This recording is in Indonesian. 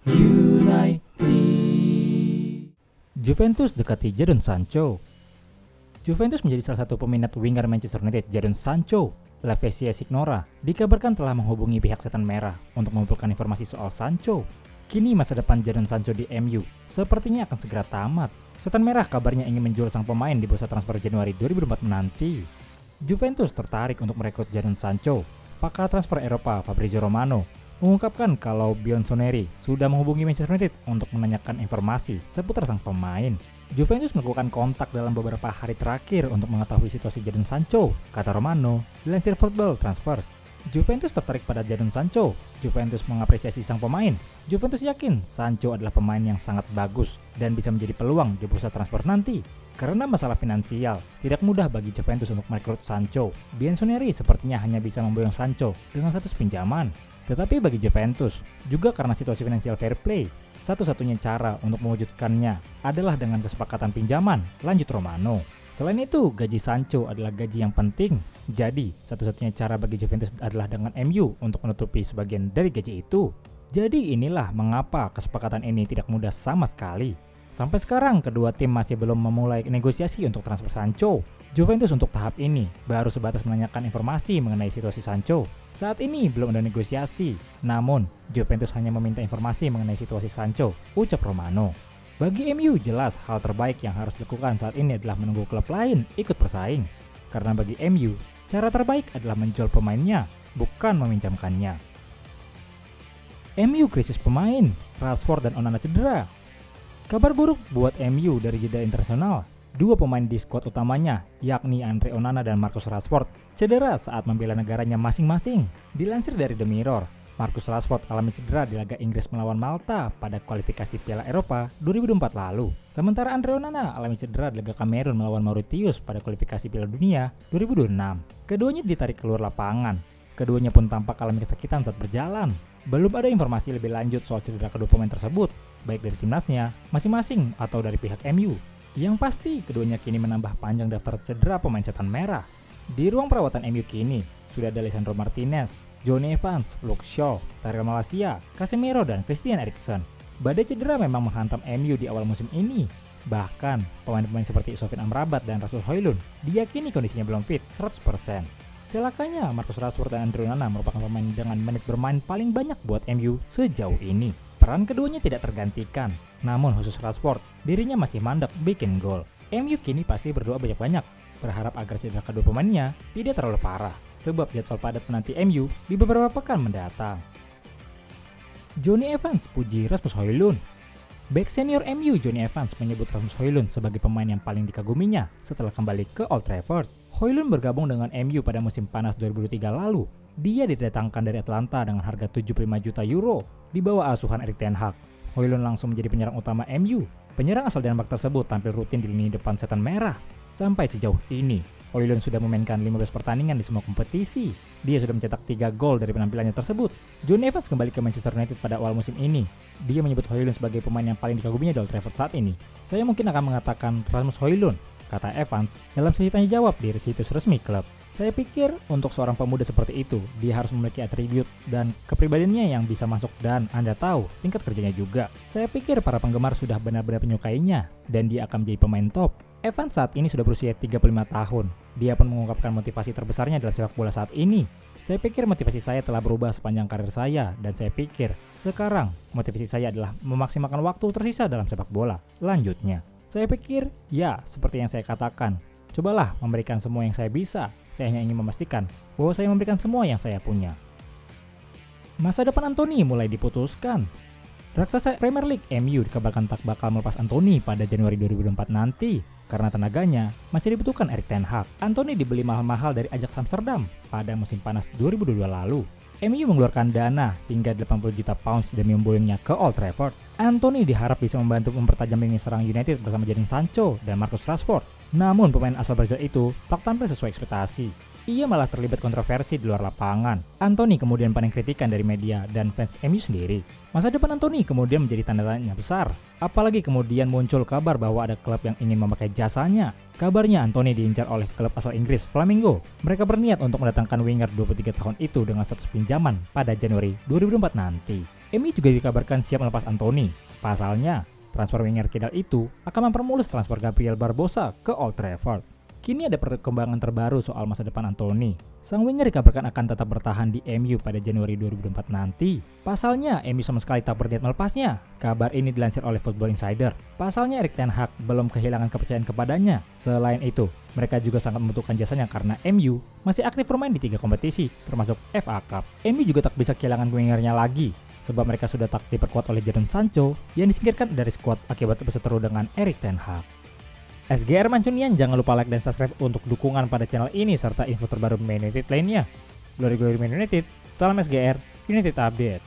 United. Juventus dekati Jadon Sancho. Juventus menjadi salah satu peminat winger Manchester United Jadon Sancho. La Spezia Signora dikabarkan telah menghubungi pihak Setan Merah untuk mengumpulkan informasi soal Sancho. Kini masa depan Jadon Sancho di MU sepertinya akan segera tamat. Setan Merah kabarnya ingin menjual sang pemain di bursa transfer Januari 2024 nanti. Juventus tertarik untuk merekrut Jadon Sancho. Pakar transfer Eropa Fabrizio Romano mengungkapkan kalau Bianconeri sudah menghubungi Manchester United untuk menanyakan informasi seputar sang pemain. Juventus melakukan kontak dalam beberapa hari terakhir untuk mengetahui situasi Jadon Sancho, kata Romano, dilansir Football Transfers. Juventus tertarik pada Jadon Sancho. Juventus mengapresiasi sang pemain. Juventus yakin Sancho adalah pemain yang sangat bagus dan bisa menjadi peluang di bursa transfer nanti. Karena masalah finansial, tidak mudah bagi Juventus untuk merekrut Sancho. Bianconeri sepertinya hanya bisa memboyong Sancho dengan status pinjaman. Tetapi bagi Juventus, juga karena situasi finansial fair play, satu-satunya cara untuk mewujudkannya adalah dengan kesepakatan pinjaman, lanjut Romano. Selain itu, gaji Sancho adalah gaji yang penting. Jadi, satu-satunya cara bagi Juventus adalah dengan MU untuk menutupi sebagian dari gaji itu. Jadi inilah mengapa kesepakatan ini tidak mudah sama sekali. Sampai sekarang, kedua tim masih belum memulai negosiasi untuk transfer Sancho. Juventus untuk tahap ini baru sebatas menanyakan informasi mengenai situasi Sancho. Saat ini belum ada negosiasi, namun Juventus hanya meminta informasi mengenai situasi Sancho, ucap Romano. Bagi MU jelas hal terbaik yang harus dilakukan saat ini adalah menunggu klub lain ikut bersaing. Karena bagi MU, cara terbaik adalah menjual pemainnya, bukan meminjamkannya. MU krisis pemain, Rashford dan Onana cedera. Kabar buruk buat MU dari jeda internasional. Dua pemain di skuad utamanya, yakni Andre Onana dan Marcus Rashford, cedera saat membela negaranya masing-masing. Dilansir dari The Mirror, Marcus Rashford alami cedera di laga Inggris melawan Malta pada kualifikasi Piala Eropa 2024 lalu. Sementara Andre Onana alami cedera di laga Kamerun melawan Mauritius pada kualifikasi Piala Dunia 2026. Keduanya ditarik keluar lapangan. Keduanya pun tampak alami kesakitan saat berjalan. Belum ada informasi lebih lanjut soal cedera kedua pemain tersebut, baik dari timnasnya, masing-masing atau dari pihak MU. Yang pasti, keduanya kini menambah panjang daftar cedera pemain Setan Merah. Di ruang perawatan MU kini, sudah ada Lisandro Martinez, Johnny Evans, Luke Shaw, Tyrell Malacia, Casemiro, dan Christian Eriksen. Badai cedera memang menghantam MU di awal musim ini. Bahkan, pemain-pemain seperti Sofyan Amrabat dan Rasmus Højlund diyakini kondisinya belum fit 100%. Celakanya, Marcus Rashford dan Andre Onana merupakan pemain dengan menit bermain paling banyak buat MU sejauh ini. Peran keduanya tidak tergantikan, namun khusus Rashford, dirinya masih mandek bikin gol. MU kini pasti berdoa banyak-banyak, berharap agar cedera kedua pemainnya tidak terlalu parah, sebab jadwal padat menanti MU di beberapa pekan mendatang. Johnny Evans puji Rasmus Højlund. Bek senior MU Johnny Evans menyebut Rasmus Højlund sebagai pemain yang paling dikaguminya setelah kembali ke Old Trafford. Højlund bergabung dengan MU pada musim panas 2023 lalu. Dia didatangkan dari Atlanta dengan harga 75 juta euro di bawah asuhan Erik ten Hag. Højlund langsung menjadi penyerang utama MU. Penyerang asal Denmark tersebut tampil rutin di lini depan Setan Merah. Sampai sejauh ini, Højlund sudah memainkan 15 pertandingan di semua kompetisi. Dia sudah mencetak 3 gol dari penampilannya tersebut. John Evans kembali ke Manchester United pada awal musim ini. Dia menyebut Højlund sebagai pemain yang paling dikaguminya di Old Trafford saat ini. Saya mungkin akan mengatakan Rasmus Højlund, kata Evans dalam sesi tanya jawab di situs resmi klub. Saya pikir untuk seorang pemuda seperti itu, dia harus memiliki atribut dan kepribadiannya yang bisa masuk dan Anda tahu tingkat kerjanya juga. Saya pikir para penggemar sudah benar-benar menyukainya dan dia akan menjadi pemain top. Evans saat ini sudah berusia 35 tahun. Dia pun mengungkapkan motivasi terbesarnya dalam sepak bola saat ini. Saya pikir motivasi saya telah berubah sepanjang karir saya dan saya pikir sekarang motivasi saya adalah memaksimalkan waktu tersisa dalam sepak bola. Lanjutnya, saya pikir ya seperti yang saya katakan. Cobalah memberikan semua yang saya bisa. Saya hanya ingin memastikan bahwa saya memberikan semua yang saya punya. Masa depan Anthony mulai diputuskan. Raksasa Premier League MU dikabarkan tak bakal melepas Anthony pada Januari 2024 nanti karena tenaganya masih dibutuhkan Erik ten Hag. Anthony dibeli mahal-mahal dari Ajax Amsterdam pada musim panas 2022 lalu. MU mengeluarkan dana hingga 80 juta pounds demi memboyongnya ke Old Trafford. Anthony diharap bisa membantu mempertajam lini serang United bersama Jadon Sancho dan Marcus Rashford. Namun pemain asal Brazil itu tak tampil sesuai ekspektasi. Ia malah terlibat kontroversi di luar lapangan. Anthony kemudian paling kritikan dari media dan fans MU sendiri. Masa depan Anthony kemudian menjadi tanda tanya besar. Apalagi kemudian muncul kabar bahwa ada klub yang ingin memakai jasanya. Kabarnya Anthony diincar oleh klub asal Inggris Flamengo. Mereka berniat untuk mendatangkan winger 23 tahun itu dengan status pinjaman pada Januari 2024 nanti. MU juga dikabarkan siap melepas Anthony. Pasalnya, transfer winger kidal itu akan mempermulus transfer Gabriel Barbosa ke Old Trafford. Kini ada perkembangan terbaru soal masa depan Anthony. Sang winger dikabarkan akan tetap bertahan di MU pada Januari 2024 nanti. Pasalnya, MU sama sekali tak berniat melepasnya. Kabar ini dilansir oleh Football Insider. Pasalnya, Erik ten Hag belum kehilangan kepercayaan kepadanya. Selain itu, mereka juga sangat membutuhkan jasanya karena MU masih aktif bermain di 3 kompetisi, termasuk FA Cup. MU juga tak bisa kehilangan wingernya lagi, sebab mereka sudah tak diperkuat oleh Jadon Sancho yang disingkirkan dari skuad akibat berseteru dengan Erik ten Hag. SGR Mancunian, jangan lupa like dan subscribe untuk dukungan pada channel ini serta info terbaru Man United lainnya. Glory Man United, salam SGR, United Updates.